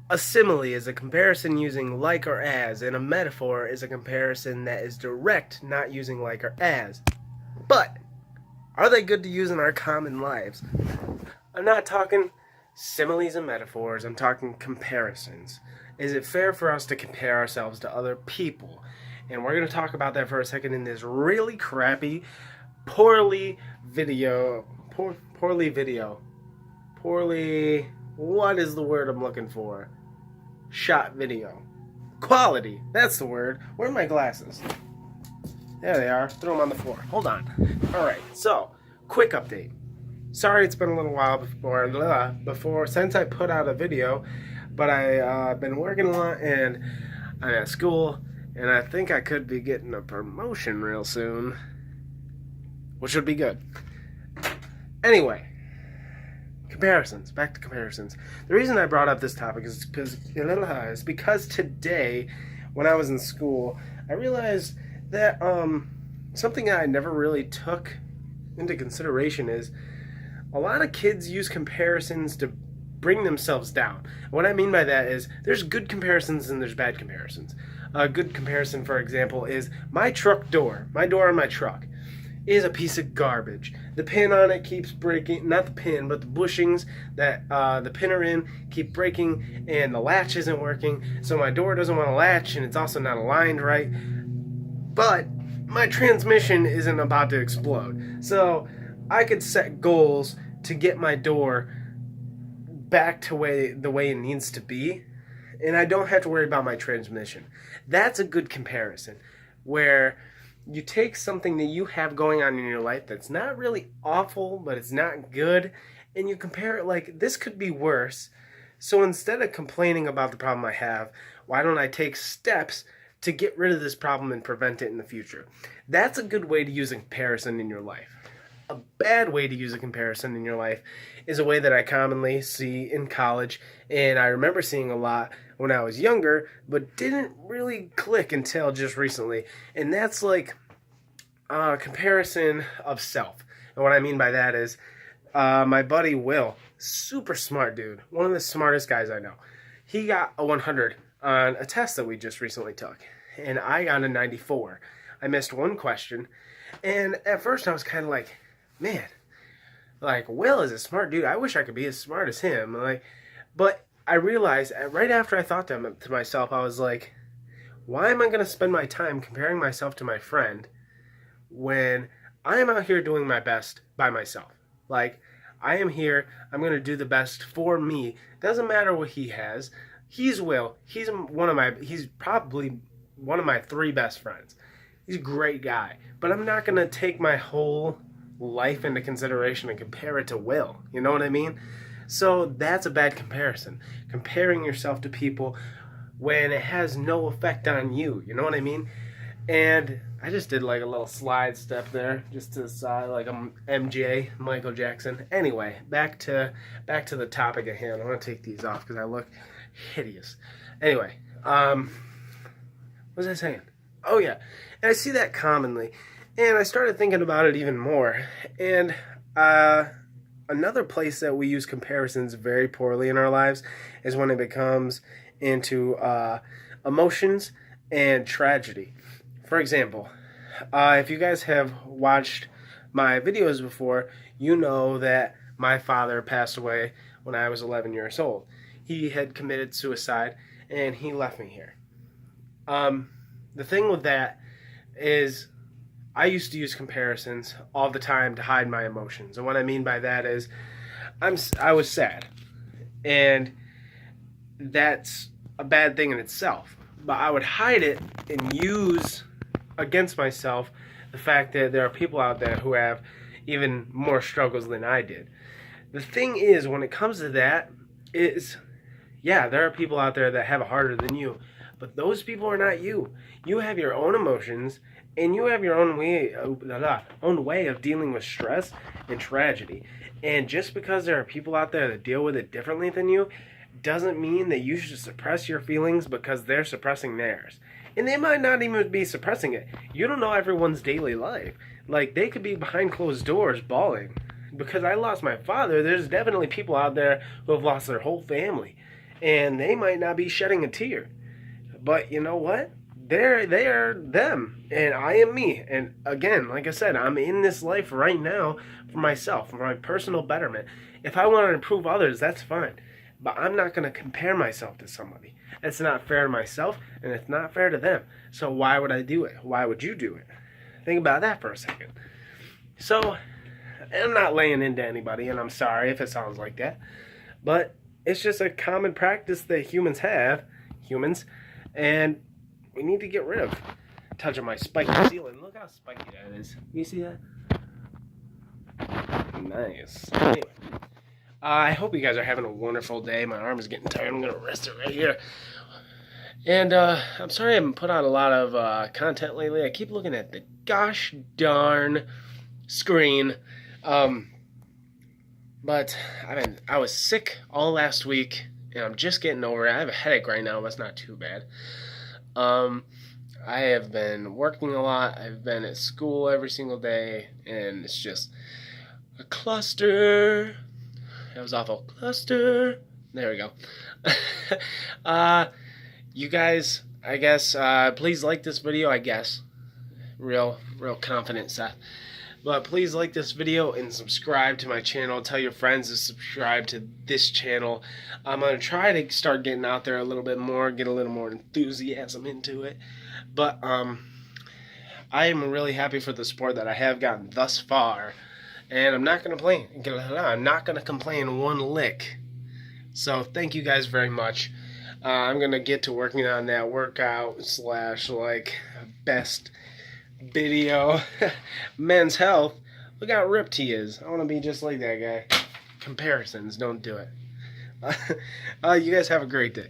A simile is a comparison using like or as, and a metaphor is a comparison that is direct, not using like or as. But are they good to use in our common lives? I'm not talking similes and metaphors, I'm talking comparisons. Is it fair for us to compare ourselves to other people? And we're going to talk about that for a second in this really crappy, poorly video. Poorly. What is the word I'm looking for? Shot video. Quality. That's the word. Where are my glasses? There they are. Throw them on the floor. Hold on. Alright, so, quick update. Sorry it's been a little while before since I put out a video, but I've been working a lot and I'm at school, and I think I could be getting a promotion real soon, which would be good. Anyway, comparisons. Back to comparisons. The reason I brought up this topic is because today, when I was in school, I realized that something I never really took into consideration is a lot of kids use comparisons to bring themselves down. What I mean by that is there's good comparisons and there's bad comparisons. A good comparison, for example, is my door on my truck is a piece of garbage. The pin on it keeps breaking, not the pin, but the bushings that the pin are in keep breaking, and the latch isn't working, so my door doesn't want to latch, and it's also not aligned right. But my transmission isn't about to explode. So I could set goals to get my door back to the way it needs to be, and I don't have to worry about my transmission. That's a good comparison, where you take something that you have going on in your life that's not really awful, but it's not good, and you compare it like, this could be worse. So instead of complaining about the problem I have, why don't I take steps to get rid of this problem and prevent it in the future? That's a good way to use a comparison in your life. A bad way to use a comparison in your life is a way that I commonly see in college, and I remember seeing a lot when I was younger, but didn't really click until just recently, and that's like comparison of self. And what I mean by that is my buddy Will, super smart dude, one of the smartest guys I know. He got a 100 on a test that we just recently took, and I got a 94. I missed one question, and at first I was kind of like, man, like, Will is a smart dude. I wish I could be as smart as him. Like, but I realized right after I thought to myself, I was like, why am I going to spend my time comparing myself to my friend when I am out here doing my best by myself? Like, I am here. I'm going to do the best for me. Doesn't matter what he has. He's Will. He's probably one of my 3 best friends. He's a great guy. But I'm not going to take my whole life into consideration and compare it to Will. You know what I mean? So that's a bad comparison. Comparing yourself to people when it has no effect on you. You know what I mean? And I just did like a little slide step there, just to the side, like I'm MJ, Michael Jackson. Anyway, back to the topic at hand. I want to take these off because I look hideous. Anyway, what was I saying? Oh yeah, and I see that commonly. And I started thinking about it even more. And another place that we use comparisons very poorly in our lives is when it becomes into emotions and tragedy. For example, if you guys have watched my videos before, you know that my father passed away when I was 11 years old. He had committed suicide, and he left me here. The thing with that is, I used to use comparisons all the time to hide my emotions. And what I mean by that is I was sad. And that's a bad thing in itself. But I would hide it and use against myself the fact that there are people out there who have even more struggles than I did. The thing is, when it comes to that, is, yeah, there are people out there that have it harder than you. But those people are not you. You have your own emotions, and you have your own way of dealing with stress and tragedy. And just because there are people out there that deal with it differently than you, doesn't mean that you should suppress your feelings because they're suppressing theirs. And they might not even be suppressing it. You don't know everyone's daily life. Like, they could be behind closed doors bawling. Because I lost my father, there's definitely people out there who have lost their whole family. and they might not be shedding a tear. But you know what? They are them, and I am me. And again, like I said, I'm in this life right now for myself, for my personal betterment. If I want to improve others, that's fine. But I'm not going to compare myself to somebody. It's not fair to myself, and it's not fair to them. So why would I do it? Why would you do it? Think about that for a second. So, I'm not laying into anybody, and I'm sorry if it sounds like that. But it's just a common practice that humans have, and we need to get rid of. Touching my spiky ceiling. Look how spiky that is. You see that? Nice. Anyway, I hope you guys are having a wonderful day. My arm is getting tired. I'm going to rest it right here. And I'm sorry I haven't put out a lot of content lately. I keep looking at the gosh darn screen. But I was sick all last week, and I'm just getting over it. I have a headache right now, but it's not too bad. I have been working a lot. I've been at school every single day, and it's just a cluster. That was awful. Cluster. There we go. You guys, I guess, please like this video, I guess. Real confident, Seth. But please like this video and subscribe to my channel. Tell your friends to subscribe to this channel. I'm going to try to start getting out there a little bit more, get a little more enthusiasm into it. But I am really happy for the support that I have gotten thus far. And I'm not going to complain. I'm not going to complain one lick. So thank you guys very much. I'm going to get to working on that workout / like best video. Men's health. Look how ripped he is. I want to be just like that guy. Comparisons, don't do it. You guys have a great day.